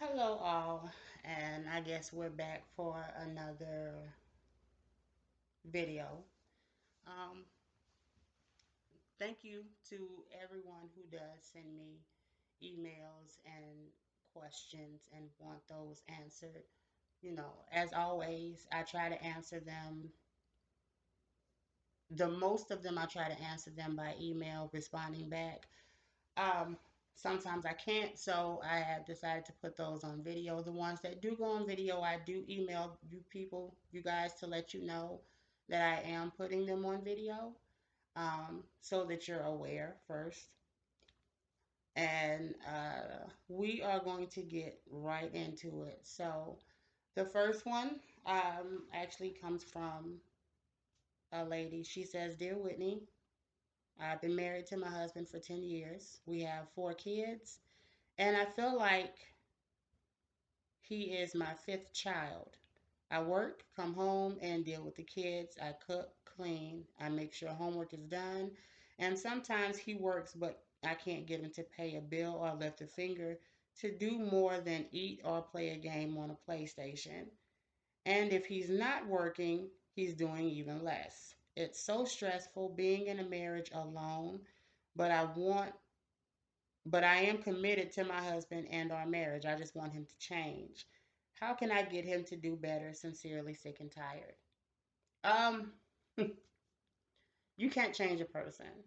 Hello, all, and I guess we're back for another video. Um, Thank you to everyone who does send me emails and questions and want those answered. As always, I try to answer them. The most of them, I try to answer them by email, responding back. Um, Sometimes I can't, so I have decided to put those on video. The ones that do go on video, I do email you guys, to let you know that I am putting them on video, so that you're aware first. And we are going to get right into it. So the first one actually comes from a lady. She says, "Dear Whitney, I've been married to my husband for 10 years. We have 4 kids. And I feel like he is my fifth child. I work, come home, and deal with the kids. I cook, clean, I make sure homework is done. And sometimes he works, but I can't get him to pay a bill or lift a finger to do more than eat or play a game on a PlayStation. And if he's not working, he's doing even less. It's so stressful being in a marriage alone, but I am committed to my husband and our marriage. I just want him to change. How can I get him to do better? Sincerely, sick and tired." Um, you can't change a person.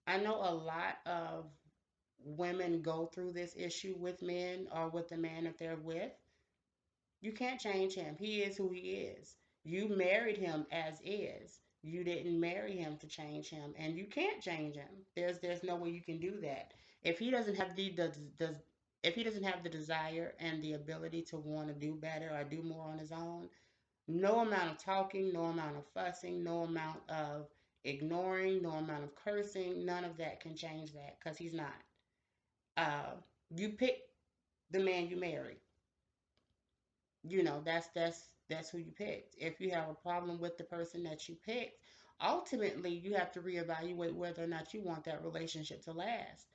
I know a lot of women go through this issue with men or with the man that they're with. You can't change him. He is who he is. You married him as is. You didn't marry him to change him, and you can't change him. There's no way you can do that. If he doesn't have the if he doesn't have the desire and the ability to want to do better or do more on his own, no amount of talking, no amount of fussing, no amount of ignoring, no amount of cursing, none of that can change that because he's not. Uh, you pick the man you marry. That's who you picked. If you have a problem with the person that you picked, ultimately you have to reevaluate whether or not you want that relationship to last.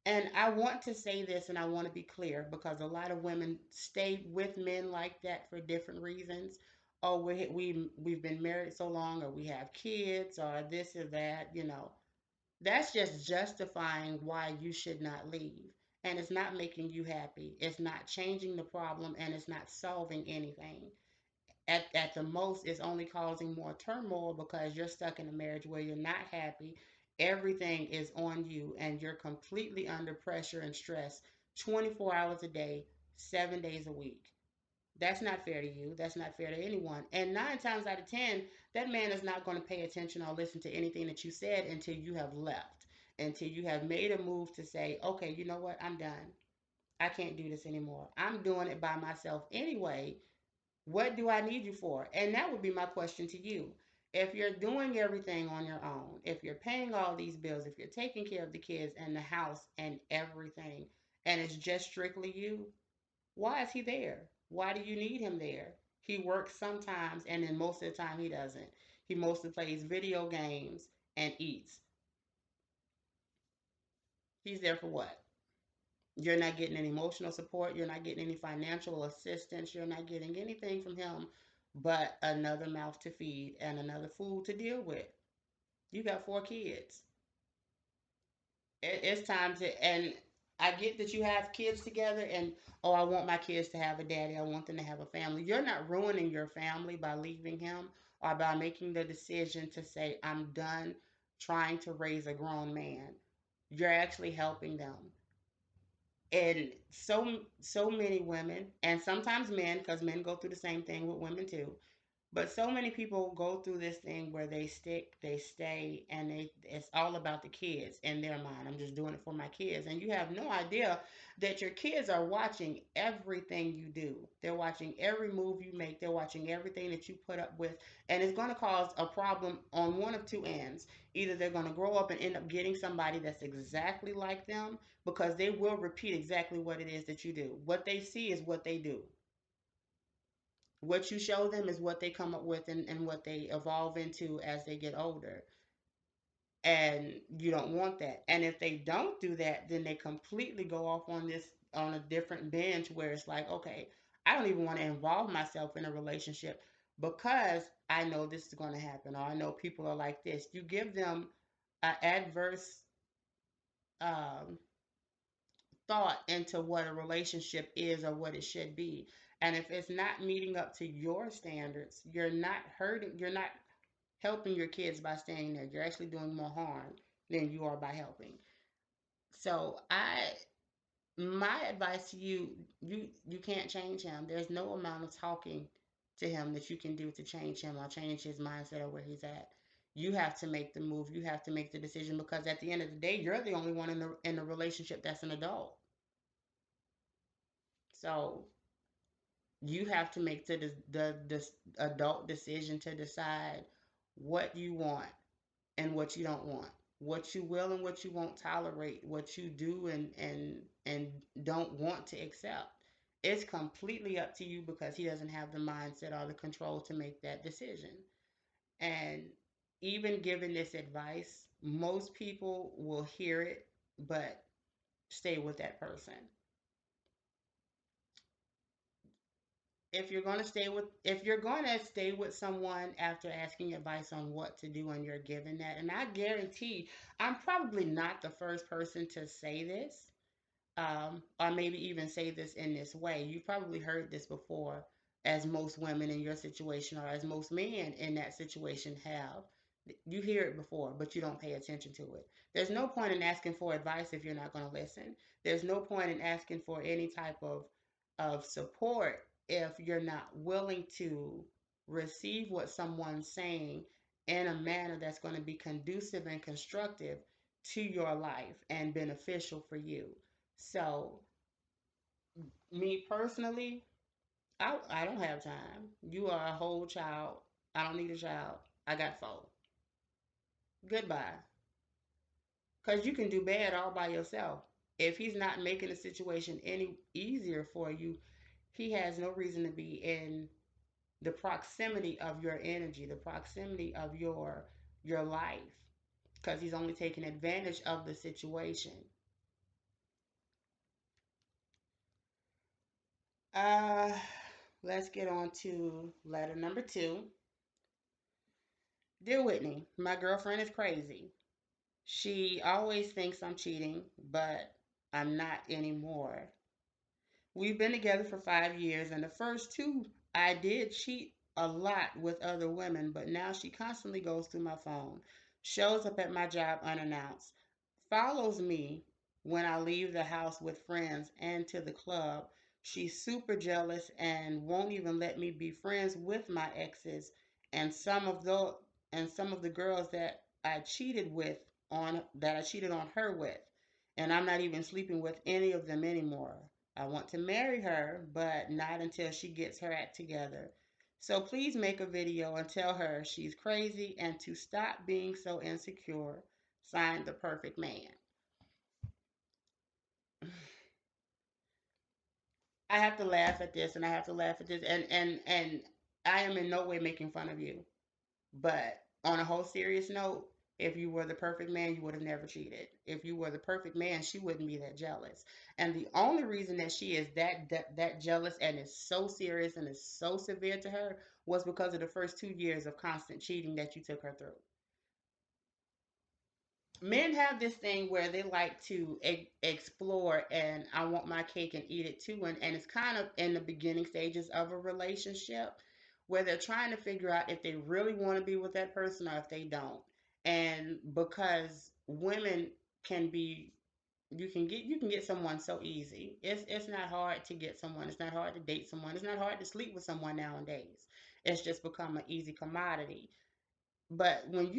And I want to say this, and I want to be clear, because a lot of women stay with men like that for different reasons. Oh, we've been married so long, or we have kids, or this or that. That's just justifying why you should not leave. And it's not making you happy. It's not changing the problem, and it's not solving anything. At the most, it's only causing more turmoil because you're stuck in a marriage where you're not happy. Everything is on you, and you're completely under pressure and stress 24 hours a day, 7 days a week. That's not fair to you. That's not fair to anyone. And 9 times out of 10, that man is not going to pay attention or listen to anything that you said until you have left, until you have made a move to say, okay, you know what? I'm done. I can't do this anymore. I'm doing it by myself anyway. What do I need you for? And that would be my question to you. If you're doing everything on your own, if you're paying all these bills, if you're taking care of the kids and the house and everything, and it's just strictly you, why is he there? Why do you need him there? He works sometimes, and then most of the time he doesn't. He mostly plays video games and eats. He's there for what? You're not getting any emotional support. You're not getting any financial assistance. You're not getting anything from him but another mouth to feed and another food to deal with. You got 4 kids. It's time to, and I get that you have kids together, and oh, I want my kids to have a daddy. I want them to have a family. You're not ruining your family by leaving him or by making the decision to say, I'm done trying to raise a grown man. You're actually helping them. And so many women, and sometimes men, because men go through the same thing with women too, but so many people go through this thing where they stick, they stay, and it's all about the kids in their mind. I'm just doing it for my kids. And you have no idea that your kids are watching everything you do. They're watching every move you make. They're watching everything that you put up with. And it's going to cause a problem on one of two ends. Either they're going to grow up and end up getting somebody that's exactly like them, because they will repeat exactly what it is that you do. What they see is what they do. What you show them is what they come up with, and what they evolve into as they get older. and you don't want that. And if they don't do that, then they completely go off on this on a different bench where it's like, okay, I don't even want to involve myself in a relationship because I know this is going to happen, or I know people are like this. You give them an adverse um, thought into what a relationship is or what it should be. And if it's not meeting up to your standards, you're not helping your kids by staying there. You're actually doing more harm than you are by helping. So my advice to you, you can't change him. There's no amount of talking to him that you can do to change him or change his mindset or where he's at. You have to make the move. You have to make the decision because at the end of the day, you're the only one in the relationship that's an adult. So you have to make the adult decision to decide what you want and what you don't want, what you will and what you won't tolerate, what you do and don't want to accept. It's completely up to you because he doesn't have the mindset or the control to make that decision. And even giving this advice, most people will hear it, but stay with that person. If you're going to stay with someone after asking advice on what to do and you're given that, and I guarantee I'm probably not the first person to say this, or maybe even say this in this way. You've probably heard this before, as most women in your situation or as most men in that situation have. You hear it before, but you don't pay attention to it. There's no point in asking for advice if you're not going to listen. There's no point in asking for any type of support if you're not willing to receive what someone's saying in a manner that's going to be conducive and constructive to your life and beneficial for you. So, me personally, I don't have time. You are a whole child. I don't need a child. I got four. Goodbye. Because you can do bad all by yourself. If he's not making the situation any easier for you, he has no reason to be in the proximity of your energy, the proximity of your life, because he's only taking advantage of the situation. Uh, let's get on to letter number two. Dear Whitney, my girlfriend is crazy. She always thinks I'm cheating, but I'm not anymore. We've been together for 5 years, and the first two, I did cheat a lot with other women, but now she constantly goes through my phone, shows up at my job unannounced, follows me when I leave the house with friends and to the club. She's super jealous and won't even let me be friends with my exes and some of the girls that I cheated on her with. And I'm not even sleeping with any of them anymore. I want to marry her, but not until she gets her act together. So please make a video and tell her she's crazy and to stop being so insecure. Signed, the perfect man. I have to laugh at this and I have to laugh at this and I am in no way making fun of you. But on a whole serious note, if you were the perfect man, you would have never cheated. If you were the perfect man, she wouldn't be that jealous. And the only reason that she is that jealous and is so serious and is so severe to her was because of the first 2 years of constant cheating that you took her through. Men have this thing where they like to explore and I want my cake and eat it too. And it's kind of in the beginning stages of a relationship where they're trying to figure out if they really want to be with that person or if they don't. And because women can be you can get someone so easy. It's not hard to get someone. It's not hard to date someone. It's not hard to sleep with someone nowadays. It's just become an easy commodity. But when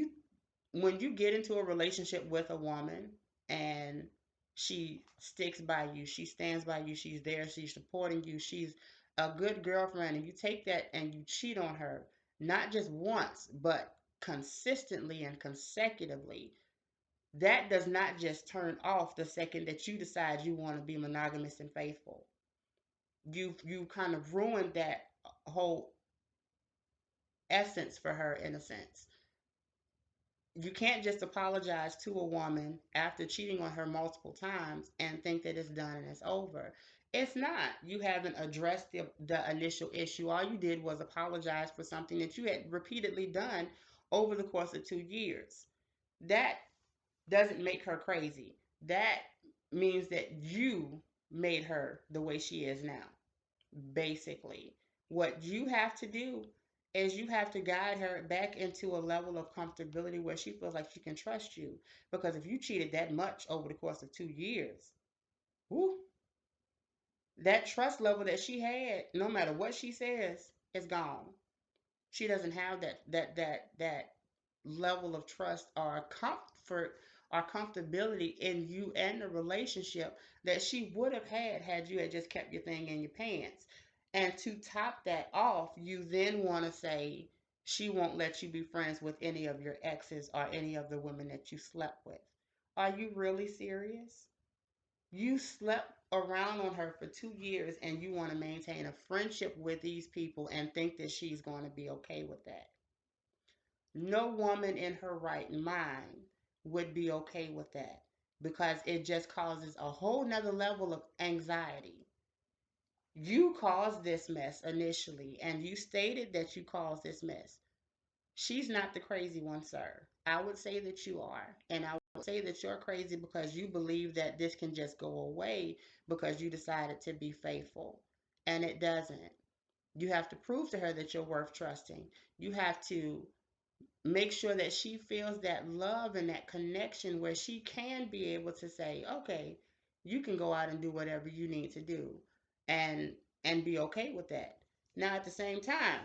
you get into a relationship with a woman and she sticks by you, she stands by you, she's there, she's supporting you, she's a good girlfriend, and you take that and you cheat on her, not just once, but consistently and consecutively, that does not just turn off the second that you decide you want to be monogamous and faithful. You kind of ruined that whole essence for her in a sense. You can't just apologize to a woman after cheating on her multiple times and think that it's done and it's over. It's not. You haven't addressed the initial issue. All you did was apologize for something that you had repeatedly done over the course of 2 years. That doesn't make her crazy. That means that you made her the way she is now, basically. What you have to do is you have to guide her back into a level of comfortability where she feels like she can trust you. Because if you cheated that much over the course of 2 years, whoo, that trust level that she had, no matter what she says, is gone. She doesn't have that level of trust or comfort or comfortability in you and the relationship that she would have had you had just kept your thing in your pants. And to top that off, you then want to say she won't let you be friends with any of your exes or any of the women that you slept with. Are you really serious? You slept around on her for 2 years and you want to maintain a friendship with these people and think that she's going to be okay with that. No woman in her right mind would be okay with that because it just causes a whole nother level of anxiety. You caused this mess initially, and you stated that you caused this mess. She's not the crazy one, sir. I would say that you are. And I would say that you're crazy because you believe that this can just go away because you decided to be faithful. And it doesn't. You have to prove to her that you're worth trusting. You have to make sure that she feels that love and that connection where she can be able to say, okay, you can go out and do whatever you need to do and be okay with that. Now at the same time,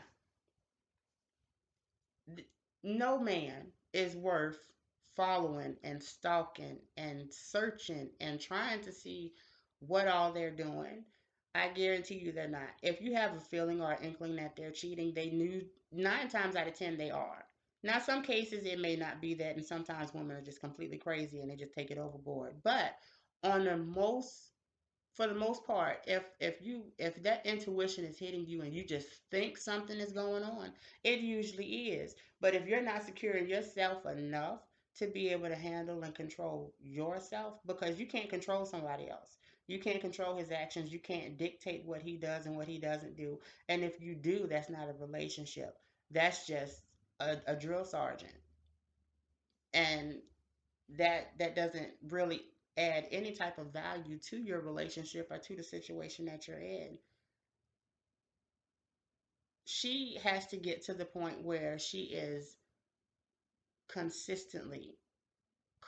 no man is worth following and stalking and searching and trying to see what all they're doing. I guarantee you they're not. If you have a feeling or an inkling that they're cheating, they knew 9 times out of 10 they are. Now, some cases it may not be that, and sometimes women are just completely crazy and they just take it overboard. But on the most for the most part, if that intuition is hitting you and you just think something is going on, it usually is. But if you're not secure in yourself enough to be able to handle and control yourself, because you can't control somebody else. You can't control his actions. You can't dictate what he does and what he doesn't do. And if you do, that's not a relationship. That's just a drill sergeant. And that doesn't really add any type of value to your relationship or to the situation that you're in. She has to get to the point where she is consistently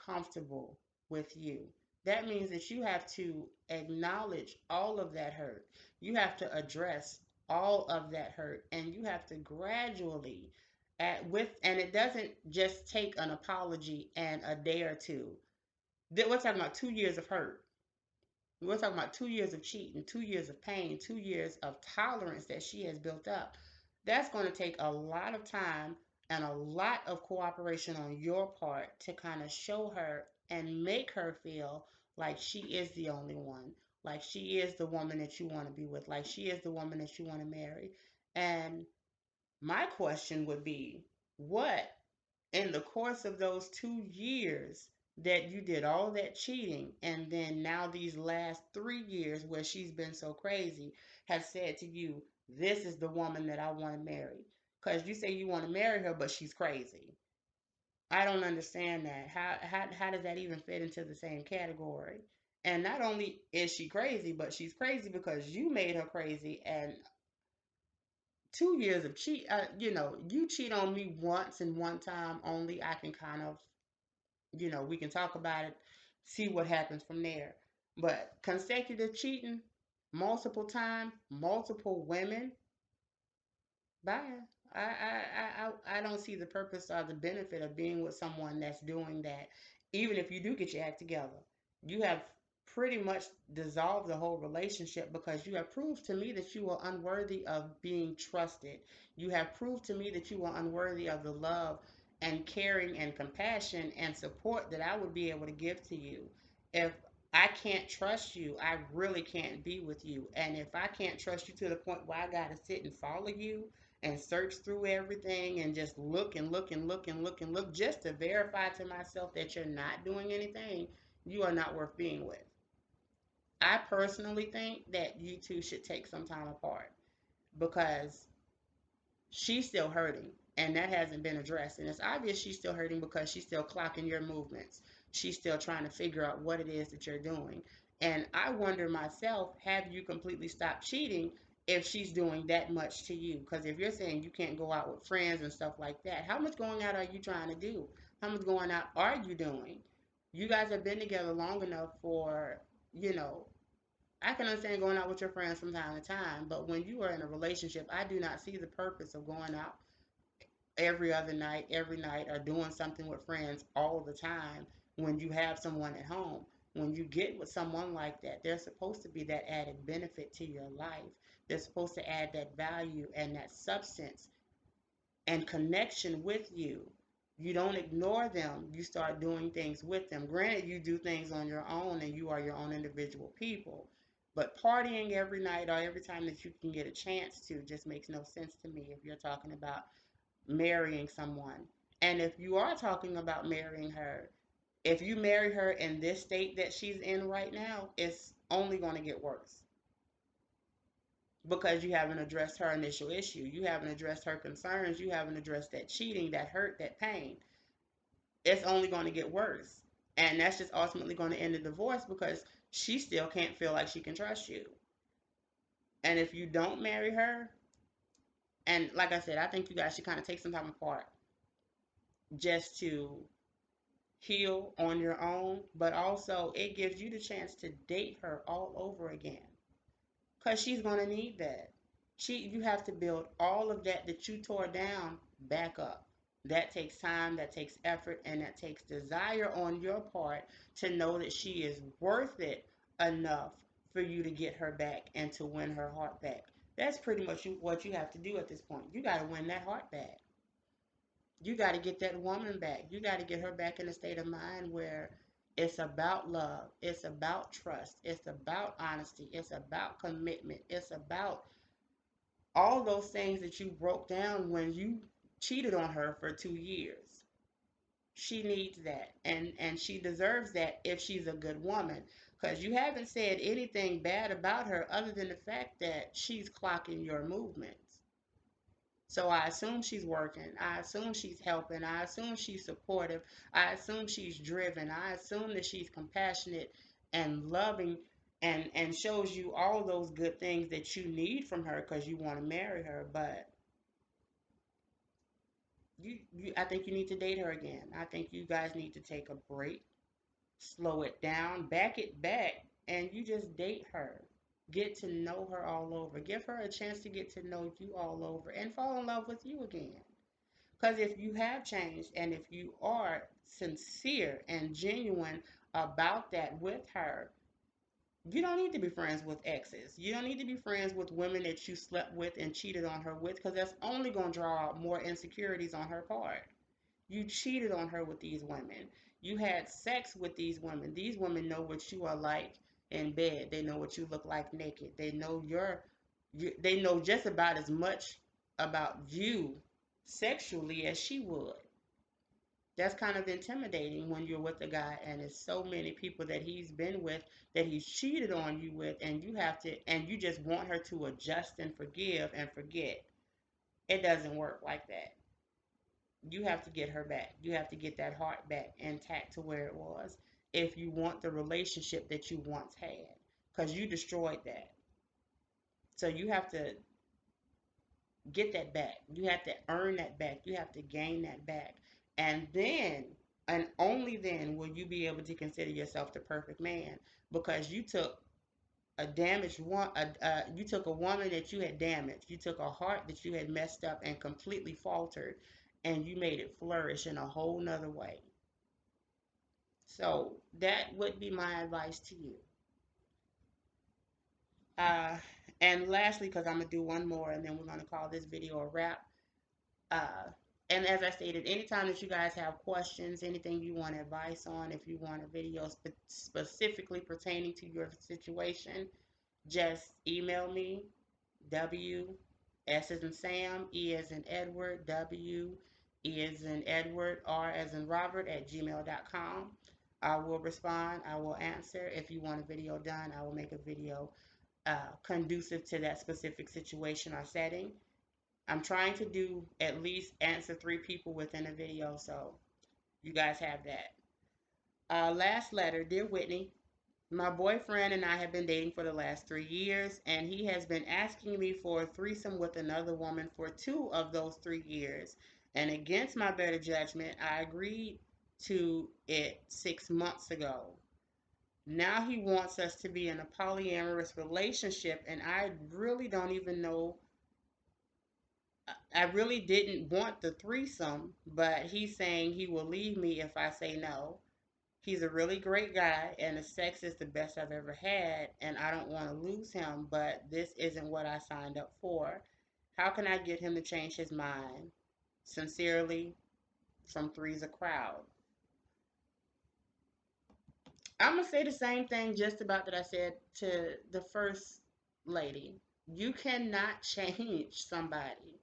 comfortable with you. That means that you have to acknowledge all of that hurt. You have to address all of that hurt and you have to gradually and it doesn't just take an apology and a day or two. We're talking about 2 years of hurt. We're talking about 2 years of cheating, 2 years of pain, 2 years of tolerance that she has built up. That's going to take a lot of time and a lot of cooperation on your part to kind of show her and make her feel like she is the only one, like she is the woman that you want to be with, like she is the woman that you want to marry. And my question would be, what in the course of those 2 years that you did all that cheating, and then now these last 3 years where she's been so crazy, has said to you, this is the woman that I want to marry? Because you say you want to marry her, but she's crazy. I don't understand that. How does that even fit into the same category? And not only is she crazy, but she's crazy because you made her crazy. And 2 years of you cheat on me once and one time only, I can kind of, we can talk about it, see what happens from there. But consecutive cheating, multiple time, multiple women, bye. I don't see the purpose or the benefit of being with someone that's doing that. Even if you do get your act together, you have pretty much dissolved the whole relationship because you have proved to me that you are unworthy of being trusted. You have proved to me that you are unworthy of the love and caring and compassion and support that I would be able to give to you. If I can't trust you, I really can't be with you. And if I can't trust you to the point where I got to sit and follow you and search through everything and just look and look and look and look and look just to verify to myself that you're not doing anything, you are not worth being with. I personally think that you two should take some time apart because she's still hurting and that hasn't been addressed. And it's obvious she's still hurting because she's still clocking your movements. She's still trying to figure out what it is that you're doing. And I wonder myself, have you completely stopped cheating if she's doing that much to you? Because if you're saying you can't go out with friends and stuff like that, how much going out are you trying to do? How much going out are you doing? You guys have been together long enough for, you know, I can understand going out with your friends from time to time, but when you are in a relationship, I do not see the purpose of going out every other night, every night, or doing something with friends all the time when you have someone at home. When you get with someone like that, there's supposed to be that added benefit to your life. They're supposed to add that value and that substance and connection with you. You don't ignore them, you start doing things with them. Granted, you do things on your own and you are your own individual people. But partying every night or every time that you can get a chance to just makes no sense to me if you're talking about marrying someone. And if you are talking about marrying her, if you marry her in this state that she's in right now, it's only going to get worse because you haven't addressed her initial issue. You haven't addressed her concerns. You haven't addressed that cheating, that hurt, that pain. It's only going to get worse. And that's just ultimately going to end the divorce because she still can't feel like she can trust you. And if you don't marry her, and like I said, I think you guys should kind of take some time apart just to heal on your own, but also it gives you the chance to date her all over again because she's going to need that. You have to build all of that that you tore down back up. That takes time, that takes effort, and that takes desire on your part to know that she is worth it enough for you to get her back and to win her heart back. That's pretty much what you have to do at this point. You got to win that heart back. You got to get that woman back. You got to get her back in a state of mind where it's about love, it's about trust, it's about honesty, it's about commitment, it's about all those things that you broke down when you cheated on her for 2 years. She needs that, and she deserves that if she's a good woman, because you haven't said anything bad about her other than the fact that she's clocking your movements. So I assume she's working. I assume she's helping. I assume she's supportive. I assume she's driven. I assume that she's compassionate and loving and shows you all those good things that you need from her because you want to marry her. But I think you need to date her again. I think you guys need to take a break, slow it down, back it back, and you just date her. Get to know her all over. Give her a chance to get to know you all over and fall in love with you again. Because if you have changed and if you are sincere and genuine about that with her, you don't need to be friends with exes. You don't need to be friends with women that you slept with and cheated on her with because that's only going to draw out more insecurities on her part. You cheated on her with these women. You had sex with these women. These women know what you are like in bed. They know what you look like naked. They know they know just about as much about you sexually as she would. That's kind of intimidating when you're with a guy and there's so many people that he's been with that he's cheated on you with and you just want her to adjust and forgive and forget. It doesn't work like that. You have to get her back. You have to get that heart back intact to where it was if you want the relationship that you once had because you destroyed that. So you have to get that back. You have to earn that back. You have to gain that back. And then, and only then, will you be able to consider yourself the perfect man because you took a damaged one. You took a woman that you had damaged. You took a heart that you had messed up and completely faltered, and you made it flourish in a whole nother way. So that would be my advice to you. Uh, and lastly, because I'm gonna do one more, and then we're gonna call this video a wrap. Uh, and as I stated, anytime that you guys have questions, anything you want advice on, if you want a video specifically pertaining to your situation, just email me, W S as in Sam, E as in Edward, W, E as in Edward, R as in Robert at gmail.com. I will respond. I will answer. If you want a video done, I will make a video conducive to that specific situation or setting. I'm trying to do at least answer 3 people within a video, so you guys have that. Last letter, dear Whitney. My boyfriend and I have been dating for the last 3 years, and he has been asking me for a threesome with another woman for 2 of those 3 years. And against my better judgment, I agreed to it 6 months ago. Now he wants us to be in a polyamorous relationship, and I really don't even know. I really didn't want the threesome, but he's saying he will leave me if I say no. He's a really great guy, and the sex is the best I've ever had, and I don't want to lose him, but this isn't what I signed up for. How can I get him to change his mind? Sincerely, from Three's a Crowd. I'm going to say the same thing just about that I said to the first lady. You cannot change somebody.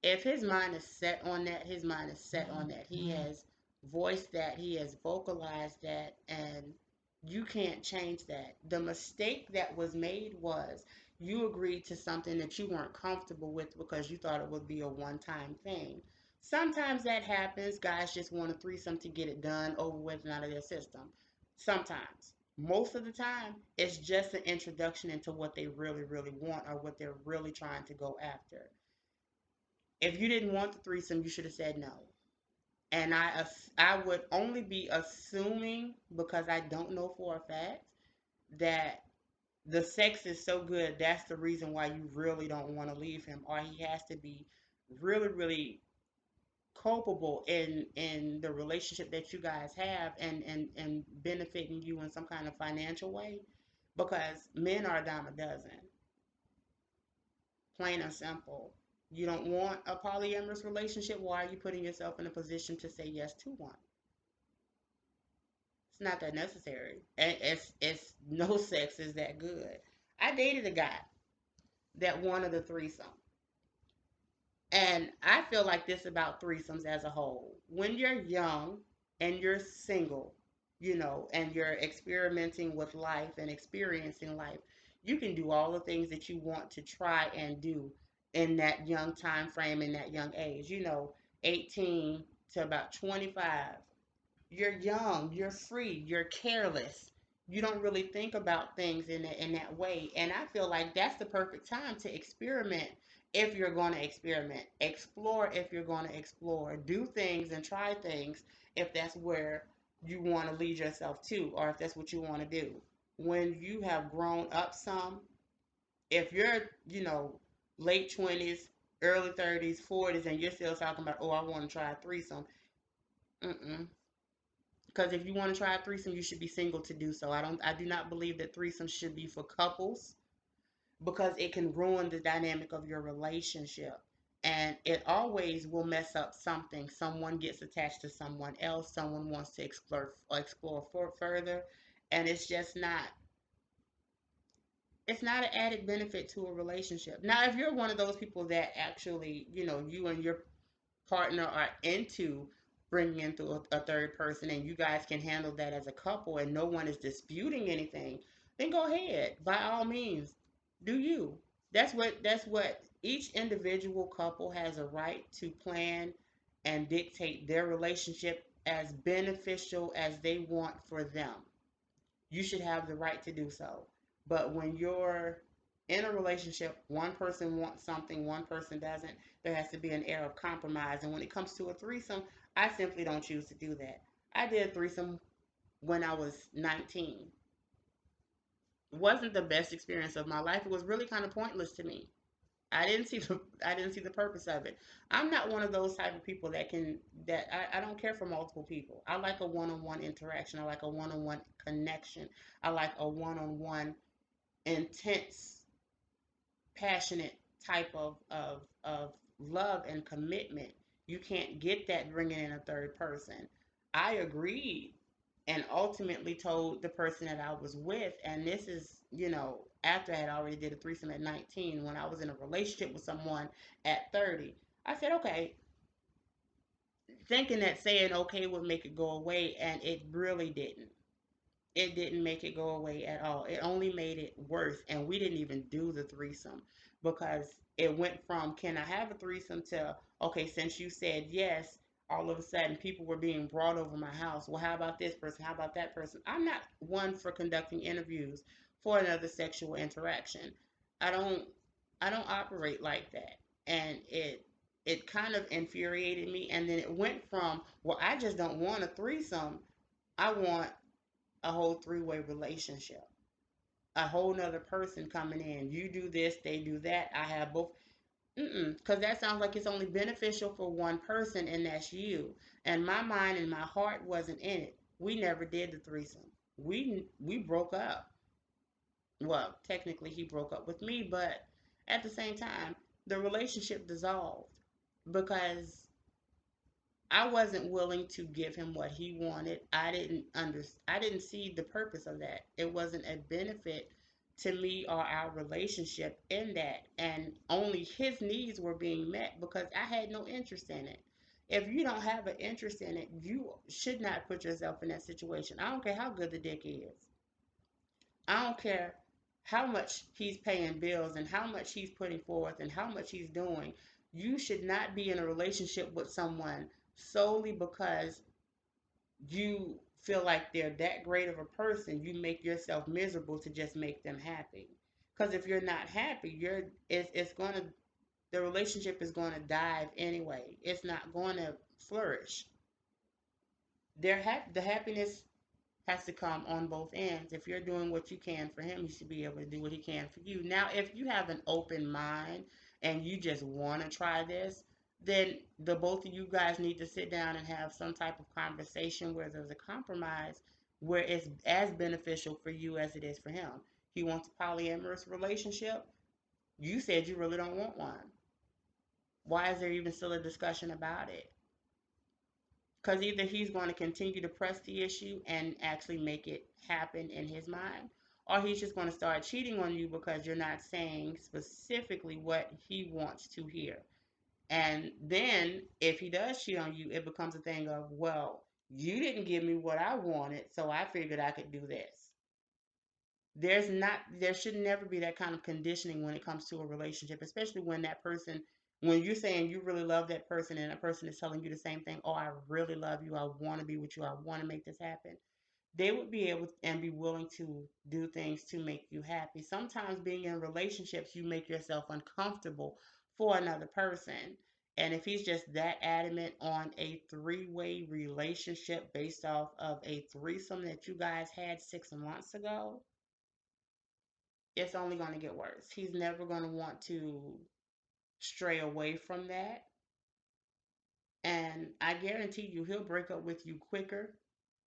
If his mind is set on that, his mind is set on that. He has voiced that, he has vocalized that, and you can't change that. The mistake that was made was you agreed to something that you weren't comfortable with because you thought it would be a one-time thing. Sometimes that happens. Guys just want a threesome to get it done, over with, and out of their system. Sometimes. Most of the time, it's just an introduction into what they really, really want or what they're really trying to go after. If you didn't want the threesome, you should have said no. And I would only be assuming, because I don't know for a fact, that the sex is so good that's the reason why you really don't want to leave him, or he has to be really, really culpable in the relationship that you guys have, and benefiting you in some kind of financial way, because men are a dime a dozen, plain and simple. You don't want a polyamorous relationship. Why are you putting yourself in a position to say yes to one? It's not that necessary. And it's no sex is that good. I dated a guy that wanted a threesome. And I feel like this about threesomes as a whole. When you're young and you're single, and you're experimenting with life and experiencing life, you can do all the things that you want to try and do in that young time frame, in that young age, 18 to about 25. You're young, you're free, you're careless. You don't really think about things in that way. And I feel like that's the perfect time to experiment if you're going to experiment. Explore if you're going to explore. Do things and try things if that's where you want to lead yourself to, or if that's what you want to do. When you have grown up some, if you're, late 20s, early 30s, 40s, and you're still talking about, oh, I want to try a threesome. Mm-mm. Because if you want to try a threesome, you should be single to do so. I do not believe that threesome should be for couples, because it can ruin the dynamic of your relationship. And it always will mess up something. Someone gets attached to someone else. Someone wants to explore further, and it's not an added benefit to a relationship. Now, if you're one of those people that actually, you and your partner are into bringing in through a third person, and you guys can handle that as a couple and no one is disputing anything, then go ahead. By all means, do you. That's what each individual couple has a right to plan and dictate their relationship as beneficial as they want for them. You should have the right to do so. But when you're in a relationship, one person wants something, one person doesn't, there has to be an air of compromise. And when it comes to a threesome, I simply don't choose to do that. I did a threesome when I was 19. It wasn't the best experience of my life. It was really kind of pointless to me. I didn't see the purpose of it. I'm not one of those type of people that I don't care for multiple people. I like a one-on-one interaction. I like a one-on-one connection. I like a one-on-one intense, passionate type of love and commitment. You can't get that bringing in a third person. I agreed and ultimately told the person that I was with, and this is after I had already did a threesome at 19, when I was in a relationship with someone at 30, I said, okay, thinking that saying okay would make it go away, and it really didn't. It didn't make it go away at all. It only made it worse. And we didn't even do the threesome because it went from can I have a threesome to okay, since you said yes, all of a sudden people were being brought over my house. Well, how about this person? How about that person? I'm not one for conducting interviews for another sexual interaction. I don't I don't operate like that. And it kind of infuriated me, and then it went from, well, I just don't want a threesome. I want a whole three-way relationship, a whole nother person coming in. You do this, they do that. I have both. Because that sounds like it's only beneficial for one person, and that's you. And my mind and my heart wasn't in it. We never did the threesome. We broke up. Well, technically he broke up with me, but at the same time, the relationship dissolved because I wasn't willing to give him what he wanted. I didn't see the purpose of that. It wasn't a benefit to me or our relationship in that. And only his needs were being met because I had no interest in it. If you don't have an interest in it, you should not put yourself in that situation. I don't care how good the dick is. I don't care how much he's paying bills and how much he's putting forth and how much he's doing. You should not be in a relationship with someone solely because you feel like they're that great of a person. You make yourself miserable to just make them happy. Because if you're not happy, it's going to the relationship is going to dive anyway. It's not going to flourish. The happiness has to come on both ends. If you're doing what you can for him, he should be able to do what he can for you. Now, if you have an open mind and you just want to try this, then the both of you guys need to sit down and have some type of conversation where there's a compromise where it's as beneficial for you as it is for him. He wants a polyamorous relationship. You said you really don't want one. Why is there even still a discussion about it? Because either he's going to continue to press the issue and actually make it happen in his mind, or he's just going to start cheating on you because you're not saying specifically what he wants to hear. And then if he does cheat on you, it becomes a thing of, well, you didn't give me what I wanted, so I figured I could do this. There should never be that kind of conditioning when it comes to a relationship, especially when you're saying you really love that person and a person is telling you the same thing. Oh, I really love you, I want to be with you, I want to make this happen. They would be able and be willing to do things to make you happy. Sometimes being in relationships, you make yourself uncomfortable for another person. And if he's just that adamant on a three-way relationship based off of a threesome that you guys had 6 months ago, it's only going to get worse. He's never going to want to stray away from that. And I guarantee you, he'll break up with you quicker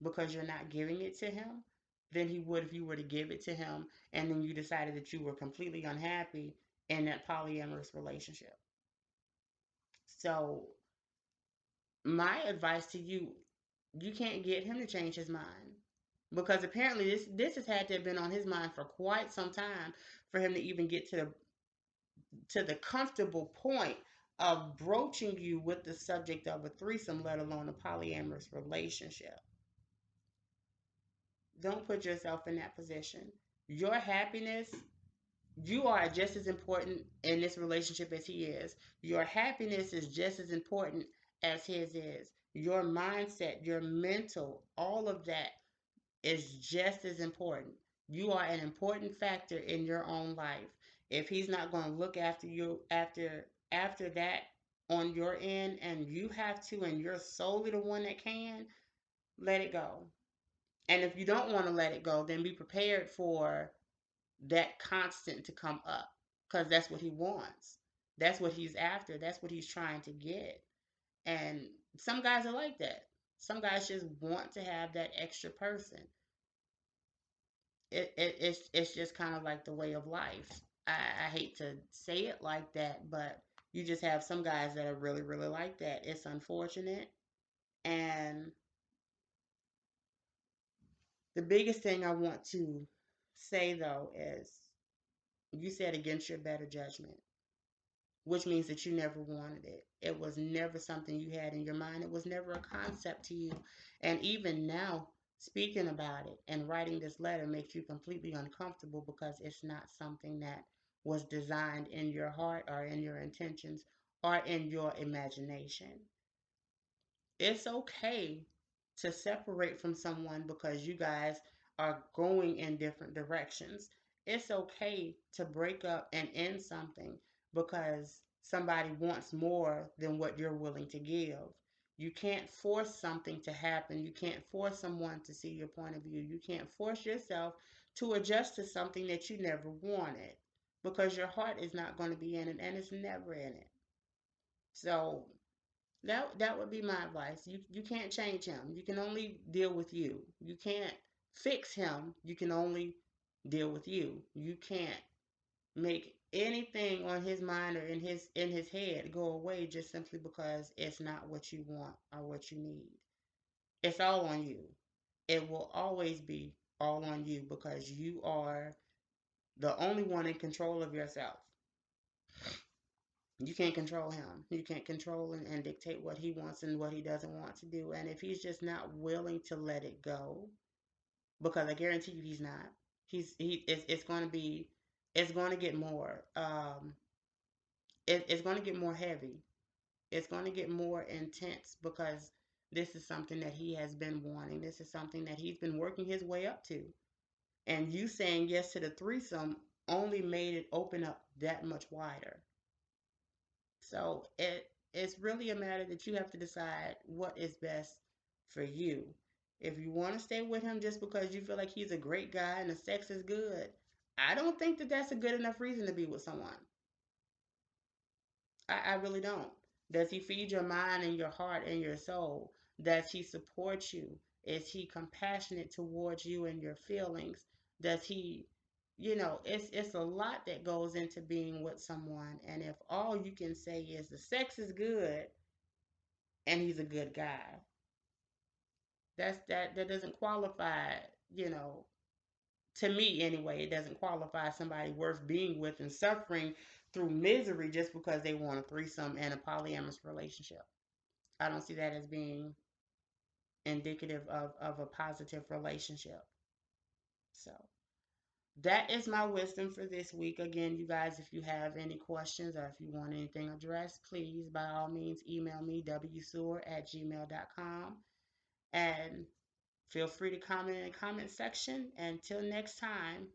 because you're not giving it to him than he would if you were to give it to him and then you decided that you were completely unhappy in that polyamorous relationship. So, my advice to you, you can't get him to change his mind because apparently this has had to have been on his mind for quite some time for him to even get to the comfortable point of broaching you with the subject of a threesome, let alone a polyamorous relationship. Don't put yourself in that position. Your happiness, you are just as important in this relationship as he is. Your happiness is just as important as his is. Your mindset, your mental, all of that is just as important. You are an important factor in your own life. If he's not going to look after you after that on your end and you have to and you're solely the one that can, let it go. And if you don't want to let it go, then be prepared for that constant to come up because that's what he wants. That's what he's after. That's what he's trying to get. And some guys are like that. Some guys just want to have that extra person. It's just kind of like the way of life. I hate to say it like that, but you just have some guys that are really, really like that. It's unfortunate. And the biggest thing I want to say though is you said against your better judgment, which means that you never wanted it. It was never something you had in your mind. It was never a concept to you. And even now, speaking about it and writing this letter makes you completely uncomfortable because it's not something that was designed in your heart or in your intentions or in your imagination. It's okay to separate from someone because you guys are going in different directions. It's okay to break up and end something because somebody wants more than what you're willing to give. You can't force something to happen. You can't force someone to see your point of view. You can't force yourself to adjust to something that you never wanted because your heart is not going to be in it and it's never in it. So that would be my advice. You can't change him. You can only deal with you. You can't fix him. You can only deal with you. You can't make anything on his mind or in his head go away just simply because it's not what you want or what you need. It's all on you. It will always be all on you because you are the only one in control of yourself. You can't control him. You can't control and dictate what he wants and what he doesn't want to do. And if he's just not willing to let it go, because I guarantee you he's not. It's going to be it's going to get more it's going to get more heavy. It's going to get more intense because this is something that he has been wanting. This is something that he's been working his way up to. And you saying yes to the threesome only made it open up that much wider. So it's really a matter that you have to decide what is best for you. If you want to stay with him just because you feel like he's a great guy and the sex is good, I don't think that that's a good enough reason to be with someone. I really don't. Does he feed your mind and your heart and your soul? Does he support you? Is he compassionate towards you and your feelings? Does he, it's a lot that goes into being with someone. And if all you can say is the sex is good and he's a good guy, that doesn't qualify, you know, to me anyway, it doesn't qualify somebody worth being with and suffering through misery just because they want a threesome and a polyamorous relationship. I don't see that as being indicative of a positive relationship. So that is my wisdom for this week. Again, you guys, if you have any questions or if you want anything addressed, please by all means email me wsewer@gmail.com and feel free to comment in the comment section. Until next time,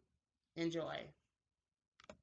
enjoy.